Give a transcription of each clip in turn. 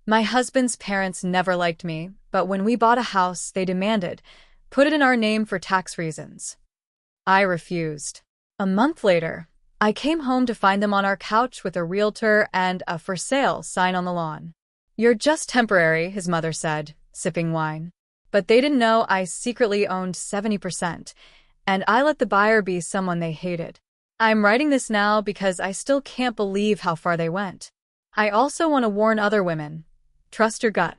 My husband's parents never liked me, but when we bought a house, they demanded, put it in our name for tax reasons. I refused. A month later, I came home to find them on our couch with a realtor and a for sale sign on the lawn. You're just temporary, his mother said, sipping wine. But they didn't know I secretly owned 70%, and I let the buyer be someone they hated. I'm writing this now because I still can't believe how far they went. I also want to warn other women. Trust your gut.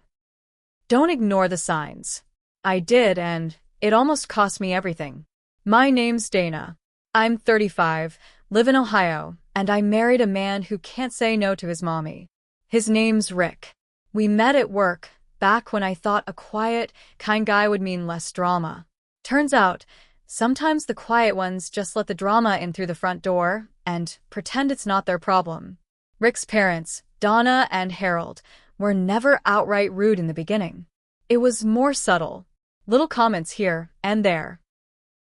Don't ignore the signs. I did, and it almost cost me everything. My name's Dana. I'm 35, live in Ohio, and I married a man who can't say no to his mommy. His name's Rick. We met at work, back when I thought a quiet, kind guy would mean less drama. Turns out, sometimes the quiet ones just let the drama in through the front door and pretend it's not their problem. Rick's parents, Donna and Harold, were never outright rude in the beginning. It was more subtle. Little comments here and there.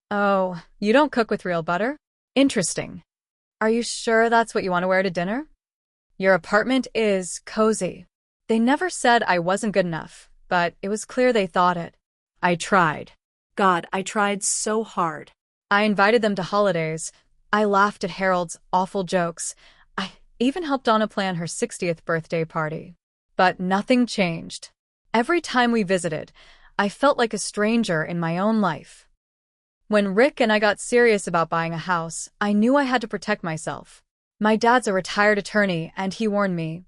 Oh, you don't cook with real butter? Interesting. Are you sure that's what you want to wear to dinner? Your apartment is cozy. They never said I wasn't good enough, but it was clear they thought it. I tried. God, I tried so hard. I invited them to holidays. I laughed at Harold's awful jokes. I even helped Donna plan her 60th birthday party. But nothing changed. Every time we visited, I felt like a stranger in my own life. When Rick and I got serious about buying a house, I knew I had to protect myself. My dad's a retired attorney, and he warned me,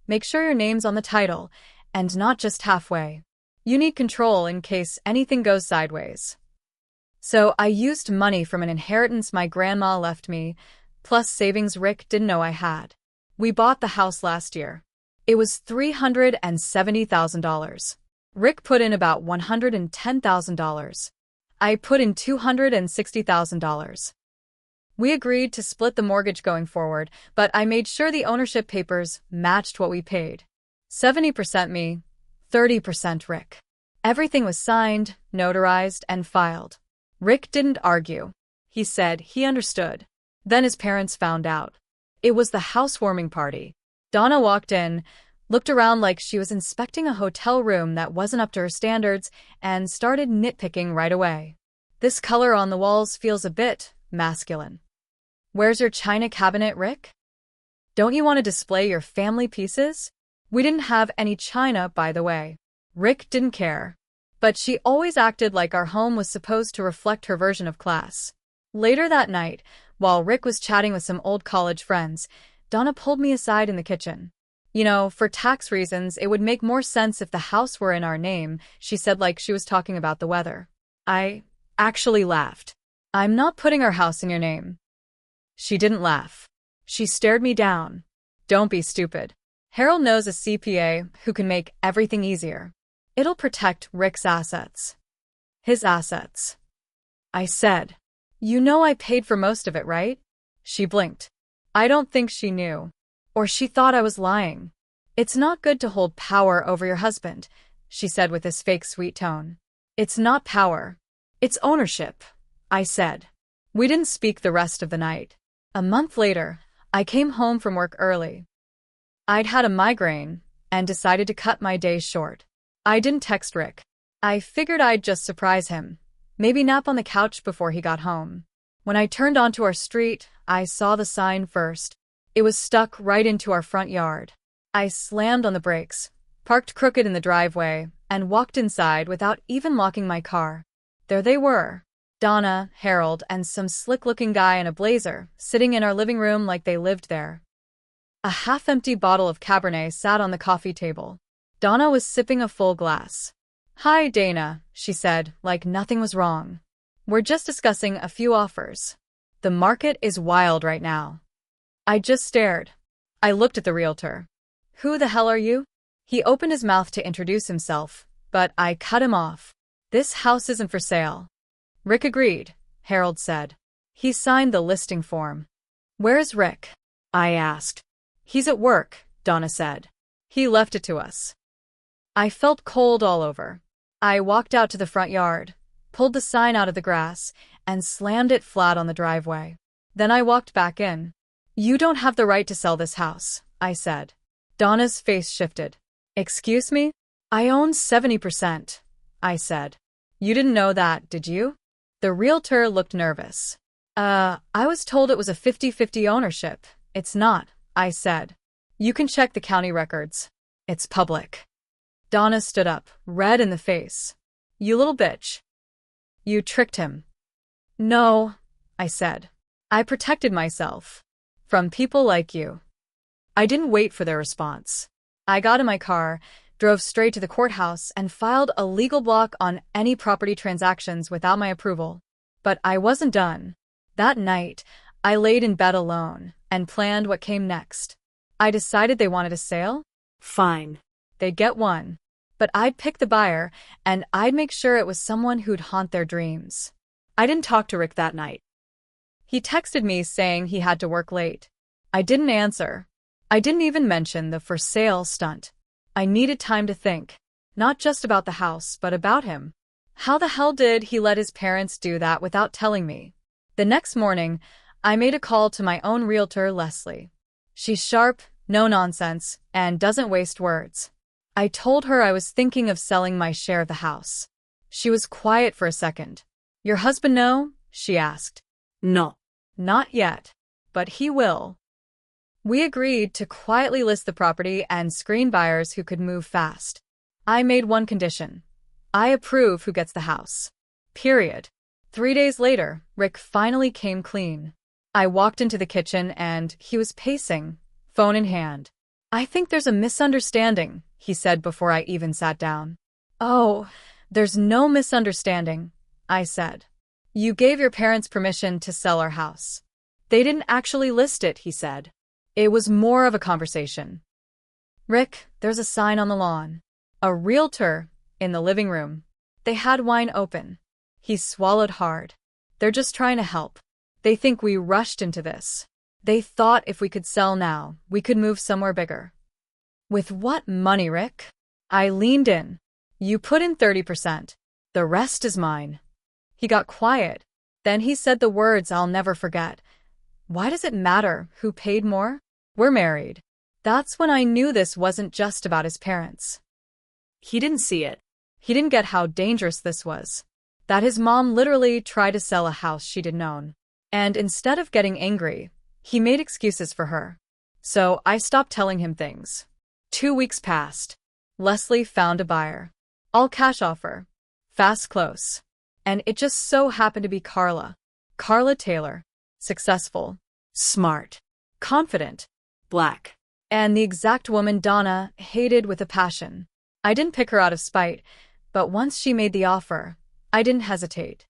make sure your name's on the title, and not just halfway. You need control in case anything goes sideways. So I used money from an inheritance my grandma left me, plus savings Rick didn't know I had. We bought the house last year. It was $370,000. Rick put in about $110,000. I put in $260,000. We agreed to split the mortgage going forward, but I made sure the ownership papers matched what we paid. 70% me, 30% Rick. Everything was signed, notarized, and filed. Rick didn't argue. He said he understood. Then his parents found out. It was the housewarming party. Donna walked in, looked around like she was inspecting a hotel room that wasn't up to her standards, and started nitpicking right away. This color on the walls feels a bit masculine. Where's your china cabinet, Rick? Don't you want to display your family pieces? We didn't have any china, by the way. Rick didn't care. But she always acted like our home was supposed to reflect her version of class. Later that night, while Rick was chatting with some old college friends, Donna pulled me aside in the kitchen. You know, for tax reasons, it would make more sense if the house were in our name, she said like she was talking about the weather. I actually laughed. I'm not putting our house in your name. She didn't laugh. She stared me down. Don't be stupid. Harold knows a CPA who can make everything easier. It'll protect Rick's assets. His assets. I said. You know I paid for most of it, right? She blinked. I don't think she knew. Or she thought I was lying. It's not good to hold power over your husband, she said with this fake sweet tone. It's not power. It's ownership, I said. We didn't speak the rest of the night. A month later, I came home from work early. I'd had a migraine and decided to cut my day short. I didn't text Rick. I figured I'd just surprise him, maybe nap on the couch before he got home. When I turned onto our street, I saw the sign first. It was stuck right into our front yard. I slammed on the brakes, parked crooked in the driveway, and walked inside without even locking my car. There they were, Donna, Harold, and some slick-looking guy in a blazer, sitting in our living room like they lived there. A half-empty bottle of Cabernet sat on the coffee table. Donna was sipping a full glass. Hi, Dana, she said, like nothing was wrong. We're just discussing a few offers. The market is wild right now. I just stared. I looked at the realtor. Who the hell are you? He opened his mouth to introduce himself, but I cut him off. This house isn't for sale. Rick agreed, Harold said. He signed the listing form. Where's Rick? I asked. He's at work, Donna said. He left it to us. I felt cold all over. I walked out to the front yard, pulled the sign out of the grass, and slammed it flat on the driveway. Then I walked back in. You don't have the right to sell this house, I said. Donna's face shifted. Excuse me? I own 70%, I said. You didn't know that, did you? The realtor looked nervous. I was told it was a 50-50 ownership. It's not, I said. You can check the county records. It's public. Donna stood up, red in the face. You little bitch. You tricked him. No, I said. I protected myself. From people like you. I didn't wait for their response. I got in my car, drove straight to the courthouse, and filed a legal block on any property transactions without my approval. But I wasn't done. That night, I laid in bed alone and planned what came next. I decided they wanted a sale? Fine. They'd get one. But I'd pick the buyer, and I'd make sure it was someone who'd haunt their dreams. I didn't talk to Rick that night. He texted me saying he had to work late. I didn't answer. I didn't even mention the for sale stunt. I needed time to think, not just about the house, but about him. How the hell did he let his parents do that without telling me? The next morning, I made a call to my own realtor, Leslie. She's sharp, no nonsense, and doesn't waste words. I told her I was thinking of selling my share of the house. She was quiet for a second. Your husband know? She asked. No. Not yet. But he will. We agreed to quietly list the property and screen buyers who could move fast. I made one condition. I approve who gets the house. Period. 3 days later, Rick finally came clean. I walked into the kitchen and he was pacing, phone in hand. I think there's a misunderstanding, he said before I even sat down. Oh, there's no misunderstanding, I said. You gave your parents permission to sell our house. They didn't actually list it, he said. It was more of a conversation. Rick, there's a sign on the lawn. A realtor in the living room. They had wine open. He swallowed hard. They're just trying to help. They think we rushed into this. They thought if we could sell now, we could move somewhere bigger. With what money, Rick? I leaned in. You put in 30%. The rest is mine. He got quiet. Then he said the words I'll never forget. Why does it matter who paid more? We're married. That's when I knew this wasn't just about his parents. He didn't see it. He didn't get how dangerous this was. That his mom literally tried to sell a house she didn't own. And instead of getting angry, he made excuses for her. So I stopped telling him things. 2 weeks passed. Leslie found a buyer. All cash offer. Fast close. And it just so happened to be Carla. Carla Taylor. Successful. Smart. Confident. Black. And the exact woman Donna hated with a passion. I didn't pick her out of spite, but once she made the offer, I didn't hesitate.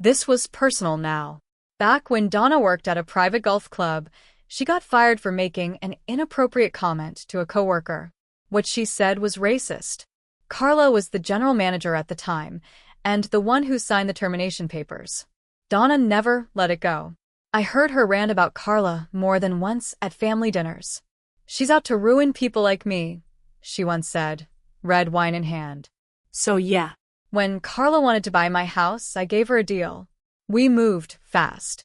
This was personal now. Back when Donna worked at a private golf club, she got fired for making an inappropriate comment to a coworker. What she said was racist. Carla was the general manager at the time, and the one who signed the termination papers. Donna never let it go. I heard her rant about Carla more than once at family dinners. She's out to ruin people like me, she once said, red wine in hand. So yeah. When Carla wanted to buy my house, I gave her a deal. We moved fast.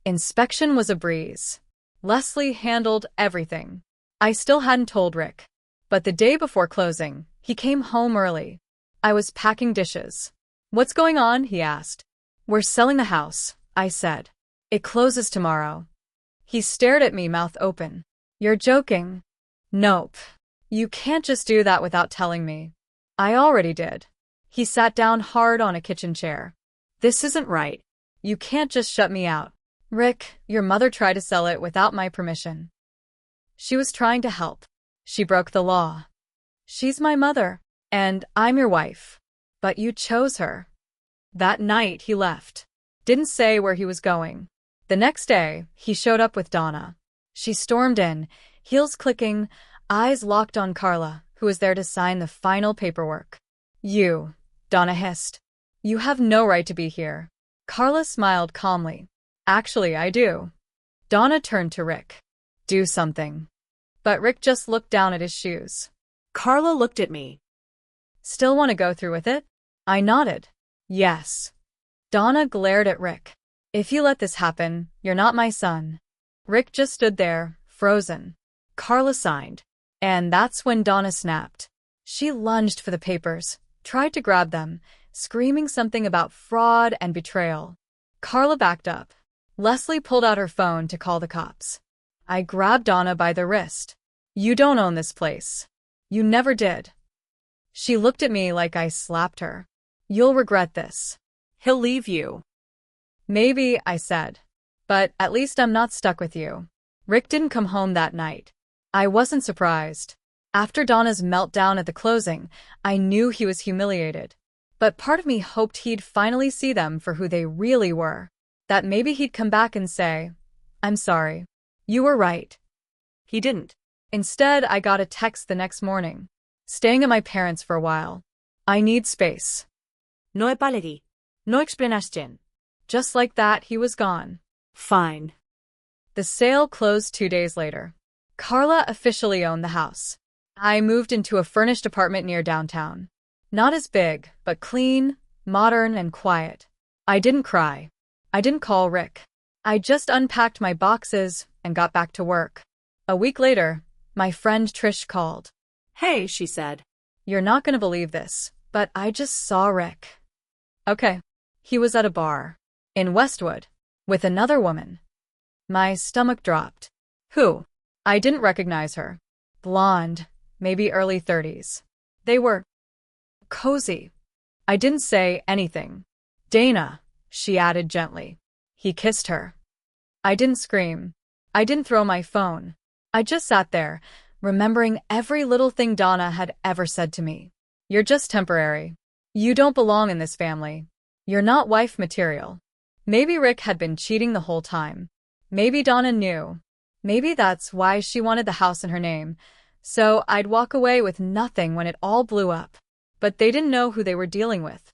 Inspection was a breeze. Leslie handled everything. I still hadn't told Rick. But the day before closing, he came home early. I was packing dishes. What's going on? He asked. We're selling the house, I said. It closes tomorrow. He stared at me, mouth open. You're joking. Nope. You can't just do that without telling me. I already did. He sat down hard on a kitchen chair. This isn't right. You can't just shut me out. Rick, your mother tried to sell it without my permission. She was trying to help. She broke the law. She's my mother, and I'm your wife. But you chose her. That night, he left. Didn't say where he was going. The next day, he showed up with Donna. She stormed in, heels clicking, eyes locked on Carla, who was there to sign the final paperwork. You, Donna hissed. You have no right to be here. Carla smiled calmly. Actually, I do. Donna turned to Rick. Do something. But Rick just looked down at his shoes. Carla looked at me. Still want to go through with it? I nodded. Yes. Donna glared at Rick. If you let this happen, you're not my son. Rick just stood there, frozen. Carla signed. And that's when Donna snapped. She lunged for the papers, tried to grab them, screaming something about fraud and betrayal. Carla backed up. Leslie pulled out her phone to call the cops. I grabbed Donna by the wrist. You don't own this place. You never did. She looked at me like I slapped her. You'll regret this. He'll leave you. Maybe, I said. But at least I'm not stuck with you. Rick didn't come home that night. I wasn't surprised. After Donna's meltdown at the closing, I knew he was humiliated. But part of me hoped he'd finally see them for who they really were. That maybe he'd come back and say, I'm sorry. You were right. He didn't. Instead, I got a text the next morning. Staying at my parents' for a while. I need space. No επάλεγη. No explanation. Just like that, he was gone. Fine. The sale closed 2 days later. Carla officially owned the house. I moved into a furnished apartment near downtown. Not as big, but clean, modern, and quiet. I didn't cry. I didn't call Rick. I just unpacked my boxes and got back to work. A week later, my friend Trish called. Hey, she said. You're not gonna believe this, but I just saw Rick. Okay. He was at a bar. In Westwood. With another woman. My stomach dropped. Who? I didn't recognize her. Blonde, maybe early 30s. They were cozy. I didn't say anything. Dana, she added gently. He kissed her. I didn't scream. I didn't throw my phone. I just sat there, remembering every little thing Donna had ever said to me. You're just temporary. You don't belong in this family. You're not wife material. Maybe Rick had been cheating the whole time. Maybe Donna knew. Maybe that's why she wanted the house in her name. So I'd walk away with nothing when it all blew up. But they didn't know who they were dealing with.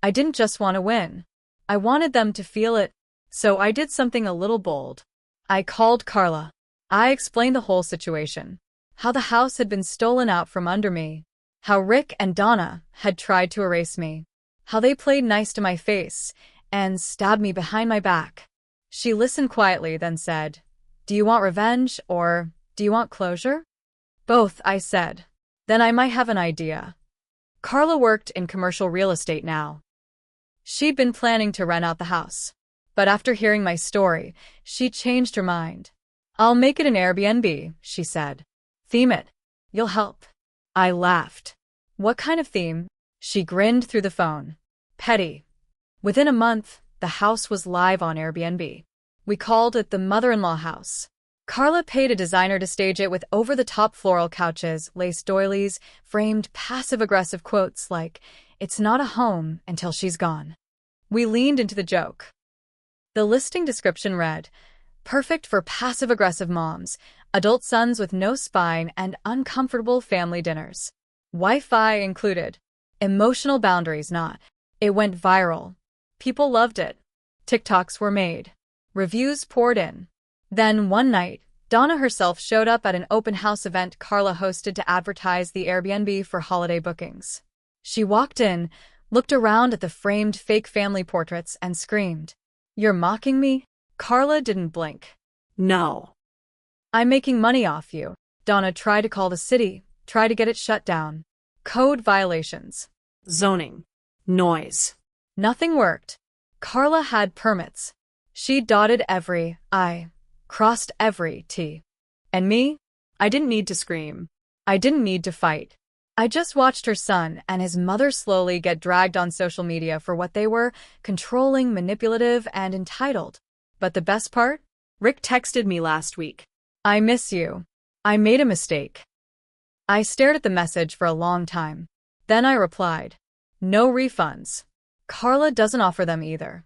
I didn't just want to win. I wanted them to feel it. So I did something a little bold. I called Carla. I explained the whole situation. How the house had been stolen out from under me. How Rick and Donna had tried to erase me. How they played nice to my face and stabbed me behind my back. She listened quietly, then said, Do you want revenge or do you want closure? Both, I said. Then I might have an idea. Carla worked in commercial real estate now. She'd been planning to rent out the house. But after hearing my story, she changed her mind. I'll make it an Airbnb, she said. Theme it. You'll help. I laughed. What kind of theme? She grinned through the phone. Petty. Within a month, the house was live on Airbnb. We called it the mother-in-law house. Carla paid a designer to stage it with over-the-top floral couches, lace doilies, framed passive-aggressive quotes like, It's not a home until she's gone. We leaned into the joke. The listing description read, Perfect for passive-aggressive moms, adult sons with no spine, and uncomfortable family dinners. Wi-Fi included. Emotional boundaries not. It went viral. People loved it. TikToks were made. Reviews poured in. Then one night, Donna herself showed up at an open house event Carla hosted to advertise the Airbnb for holiday bookings. She walked in, looked around at the framed fake family portraits, and screamed, You're mocking me? Carla didn't blink. No. I'm making money off you. Donna tried to call the city, tried to get it shut down. Code violations. Zoning. Noise. Nothing worked. Carla had permits. She dotted every I, crossed every T. And me? I didn't need to scream. I didn't need to fight. I just watched her son and his mother slowly get dragged on social media for what they were, controlling, manipulative, and entitled. But the best part? Rick texted me last week. I miss you. I made a mistake. I stared at the message for a long time. Then I replied, No refunds. Carla doesn't offer them either.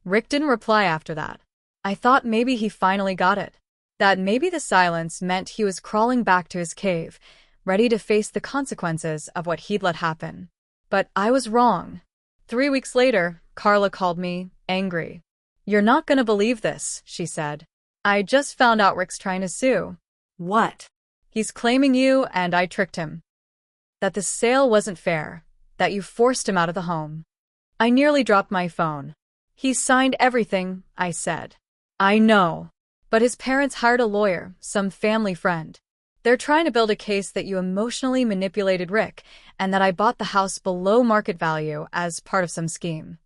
Rick didn't reply after that. I thought maybe he finally got it. That maybe the silence meant he was crawling back to his cave, ready to face the consequences of what he'd let happen. But I was wrong. 3 weeks later, Carla called me, angry. You're not gonna believe this, she said. I just found out Rick's trying to sue. What? He's claiming you and I tricked him. That the sale wasn't fair. That you forced him out of the home. I nearly dropped my phone. He signed everything, I said. I know. But his parents hired a lawyer, some family friend. They're trying to build a case that you emotionally manipulated Rick and that I bought the house below market value as part of some scheme.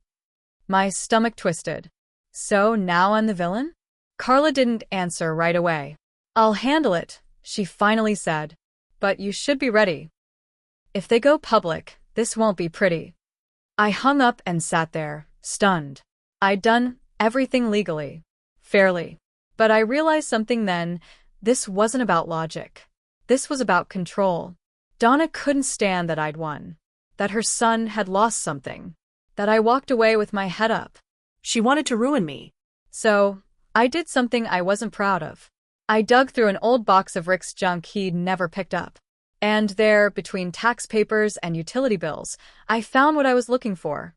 My stomach twisted. So now I'm the villain? Carla didn't answer right away. I'll handle it, she finally said. But you should be ready. If they go public, this won't be pretty. I hung up and sat there, stunned. I'd done everything legally, fairly. But I realized something then. This wasn't about logic. This was about control. Donna couldn't stand that I'd won, that her son had lost something, that I walked away with my head up. She wanted to ruin me. So, I did something I wasn't proud of. I dug through an old box of Rick's junk he'd never picked up. And there, between tax papers and utility bills, I found what I was looking for.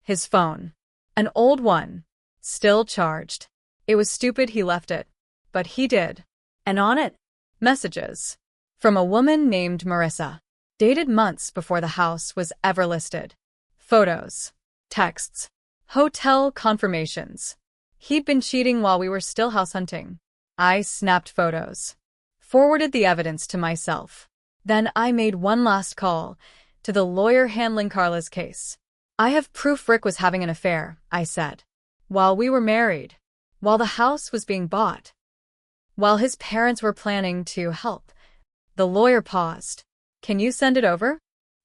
His phone. An old one. Still charged. It was stupid he left it. But he did. And on it? Messages. From a woman named Marissa. Dated months before the house was ever listed. Photos. Texts. Hotel confirmations. He'd been cheating while we were still house hunting. I snapped photos. Forwarded the evidence to myself. Then I made one last call to the lawyer handling Carla's case. I have proof Rick was having an affair, I said. While we were married. While the house was being bought. While his parents were planning to help. The lawyer paused. Can you send it over?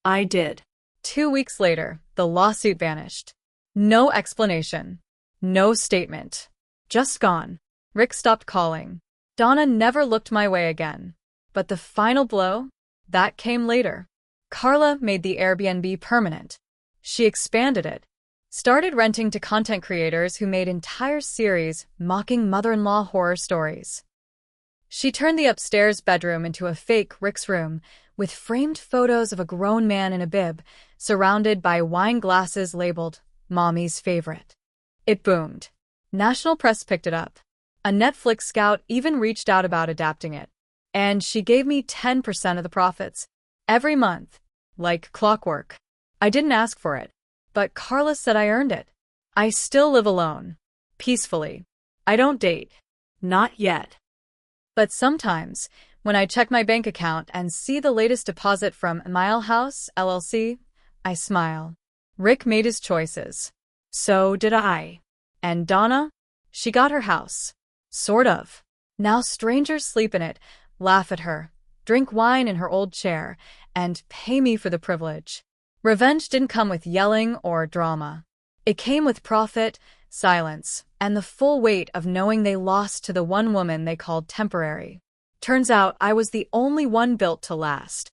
I did. 2 weeks later, the lawsuit vanished. No explanation. No statement. Just gone. Rick stopped calling. Donna never looked my way again. But the final blow? That came later. Carla made the Airbnb permanent. She expanded it. Started renting to content creators who made entire series mocking mother-in-law horror stories. She turned the upstairs bedroom into a fake Rick's room, with framed photos of a grown man in a bib, surrounded by wine glasses labeled Mommy's Favorite. It boomed. National press picked it up. A Netflix scout even reached out about adapting it. And she gave me 10% of the profits. Every month. Like clockwork. I didn't ask for it. But Carla said I earned it. I still live alone. Peacefully. I don't date. Not yet. But sometimes, when I check my bank account and see the latest deposit from Mile House, LLC, I smile. Rick made his choices. So did I. And Donna? She got her house. Sort of. Now strangers sleep in it, laugh at her, drink wine in her old chair, and pay me for the privilege. Revenge didn't come with yelling or drama. It came with profit, silence, and the full weight of knowing they lost to the one woman they called temporary. Turns out I was the only one built to last.